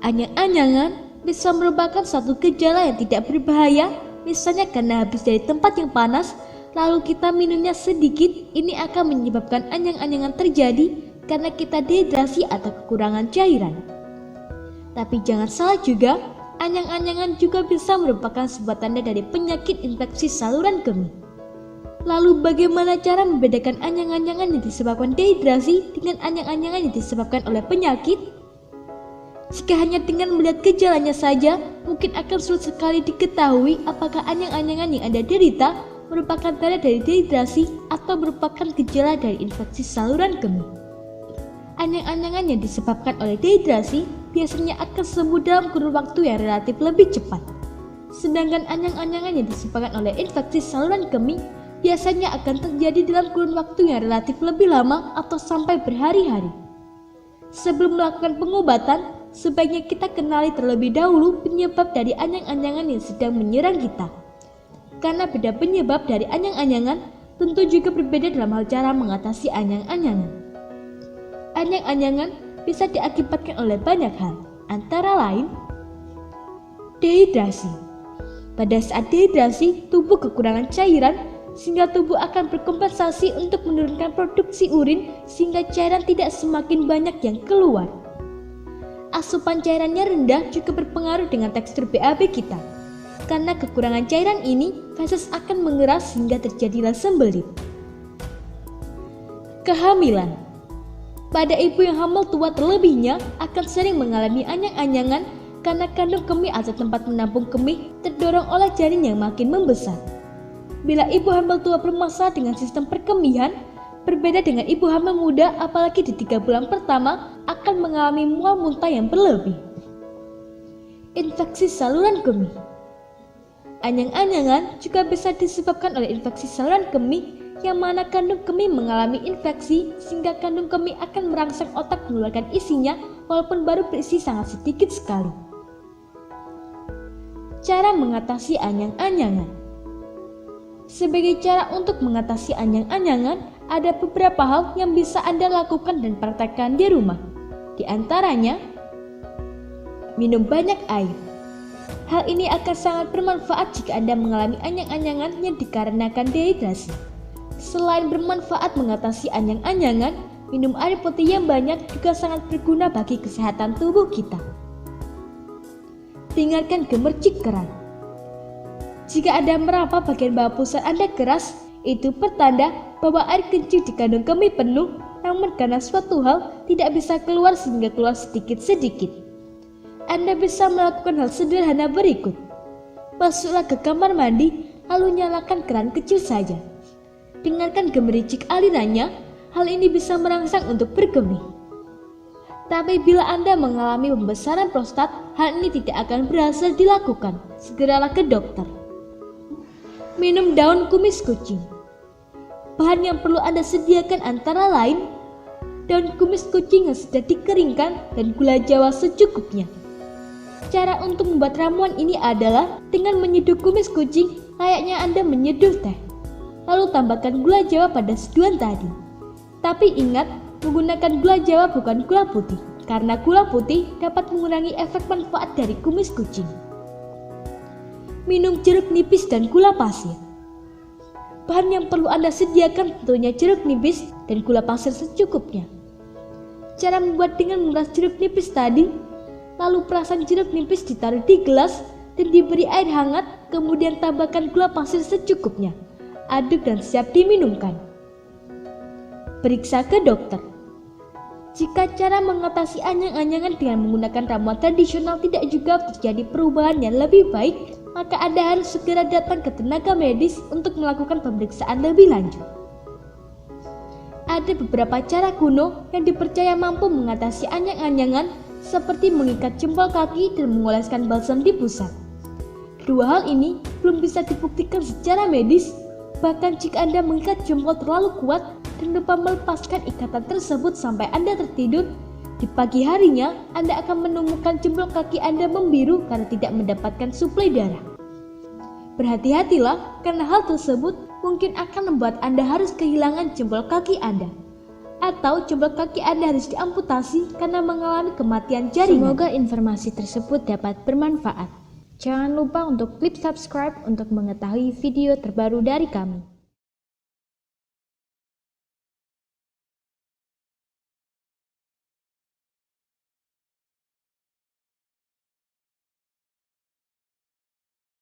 Anyang-anyangan bisa merupakan suatu gejala yang tidak berbahaya, misalnya karena habis dari tempat yang panas, lalu kita minumnya sedikit, ini akan menyebabkan anyang-anyangan terjadi karena kita dehidrasi atau kekurangan cairan. Tapi jangan salah juga, anyang-anyangan juga bisa merupakan sebuah tanda dari penyakit infeksi saluran kemih. Lalu bagaimana cara membedakan anyang-anyangan yang disebabkan dehidrasi dengan anyang-anyangan yang disebabkan oleh penyakit? Jika hanya dengan melihat gejalanya saja, mungkin akan sulit sekali diketahui apakah anyang-anyangan yang Anda derita merupakan tanda dari dehidrasi atau merupakan gejala dari infeksi saluran kemih. Anyang-anyangan yang disebabkan oleh dehidrasi biasanya akan sembuh dalam kurun waktu yang relatif lebih cepat. Sedangkan anyang-anyangan yang disebabkan oleh infeksi saluran kemih biasanya akan terjadi dalam kurun waktu yang relatif lebih lama atau sampai berhari-hari. Sebelum melakukan pengobatan, sebaiknya kita kenali terlebih dahulu penyebab dari anyang-anyangan yang sedang menyerang kita. Karena beda penyebab dari anyang-anyangan tentu juga berbeda dalam hal cara mengatasi anyang-anyangan. Anyang-anyangan bisa diakibatkan oleh banyak hal, antara lain dehidrasi. Pada saat dehidrasi, tubuh kekurangan cairan sehingga tubuh akan berkompensasi untuk menurunkan produksi urin sehingga cairan tidak semakin banyak yang keluar. Asupan cairannya rendah juga berpengaruh dengan tekstur BAB kita. Karena kekurangan cairan ini, feses akan mengeras sehingga terjadilah sembelit. Kehamilan. Pada ibu yang hamil tua terlebihnya akan sering mengalami anyang-anyangan karena kandung kemih atau tempat menampung kemih terdorong oleh janin yang makin membesar. Bila ibu hamil tua bermasalah dengan sistem perkemihan, berbeda dengan ibu hamil muda, apalagi di 3 bulan pertama akan mengalami mual muntah yang berlebih. Infeksi saluran kemih. Anyang-anyangan juga bisa disebabkan oleh infeksi saluran kemih yang mana kandung kemih mengalami infeksi sehingga kandung kemih akan merangsang otak mengeluarkan isinya walaupun baru berisi sangat sedikit sekali. Cara mengatasi anyang-anyangan. Sebagai cara untuk mengatasi anyang-anyangan, ada beberapa hal yang bisa Anda lakukan dan praktekkan di rumah. Di antaranya, minum banyak air. Hal ini akan sangat bermanfaat jika Anda mengalami anyang-anyangan yang dikarenakan dehidrasi. Selain bermanfaat mengatasi anyang-anyangan, minum air putih yang banyak juga sangat berguna bagi kesehatan tubuh kita. Dengarkan gemercik keran. Jika Anda meraba bagian bawah pusar Anda keras, itu pertanda bahwa air kencing di kandung kemih penuh, namun karena suatu hal tidak bisa keluar sehingga keluar sedikit-sedikit. Anda bisa melakukan hal sederhana berikut. Masuklah ke kamar mandi, lalu nyalakan keran kecil saja. Dengarkan gemericik alirannya, hal ini bisa merangsang untuk berkemih. Tapi bila Anda mengalami pembesaran prostat, hal ini tidak akan berhasil dilakukan. Segeralah ke dokter. Minum daun kumis kucing. Bahan yang perlu Anda sediakan antara lain daun kumis kucing yang sudah dikeringkan dan gula jawa secukupnya. Cara untuk membuat ramuan ini adalah dengan menyeduh kumis kucing layaknya Anda menyeduh teh. Lalu tambahkan gula jawa pada seduhan tadi. Tapi ingat, menggunakan gula jawa bukan gula putih, karena gula putih dapat mengurangi efek manfaat dari kumis kucing. Minum jeruk nipis dan gula pasir. Bahan yang perlu Anda sediakan tentunya jeruk nipis dan gula pasir secukupnya. Cara membuat dengan memeras jeruk nipis tadi, lalu perasan jeruk nipis ditaruh di gelas dan diberi air hangat, kemudian tambahkan gula pasir secukupnya. Aduk dan siap diminumkan. Periksa ke dokter. Jika cara mengatasi anyang-anyangan dengan menggunakan ramuan tradisional tidak juga terjadi perubahan yang lebih baik, maka Anda harus segera datang ke tenaga medis untuk melakukan pemeriksaan lebih lanjut. Ada beberapa cara kuno yang dipercaya mampu mengatasi anyang-anyangan, seperti mengikat jempol kaki dan mengoleskan balsam di pusat. Kedua hal ini belum bisa dibuktikan secara medis, bahkan jika Anda mengikat jempol terlalu kuat dan lupa melepaskan ikatan tersebut sampai Anda tertidur, di pagi harinya Anda akan menemukan jempol kaki Anda membiru karena tidak mendapatkan suplai darah. Berhati-hatilah karena hal tersebut mungkin akan membuat Anda harus kehilangan jempol kaki Anda. atau jempol kaki Anda harus diamputasi karena mengalami kematian jaringan. Semoga informasi tersebut dapat bermanfaat. Jangan lupa untuk klik subscribe untuk mengetahui video terbaru dari kami.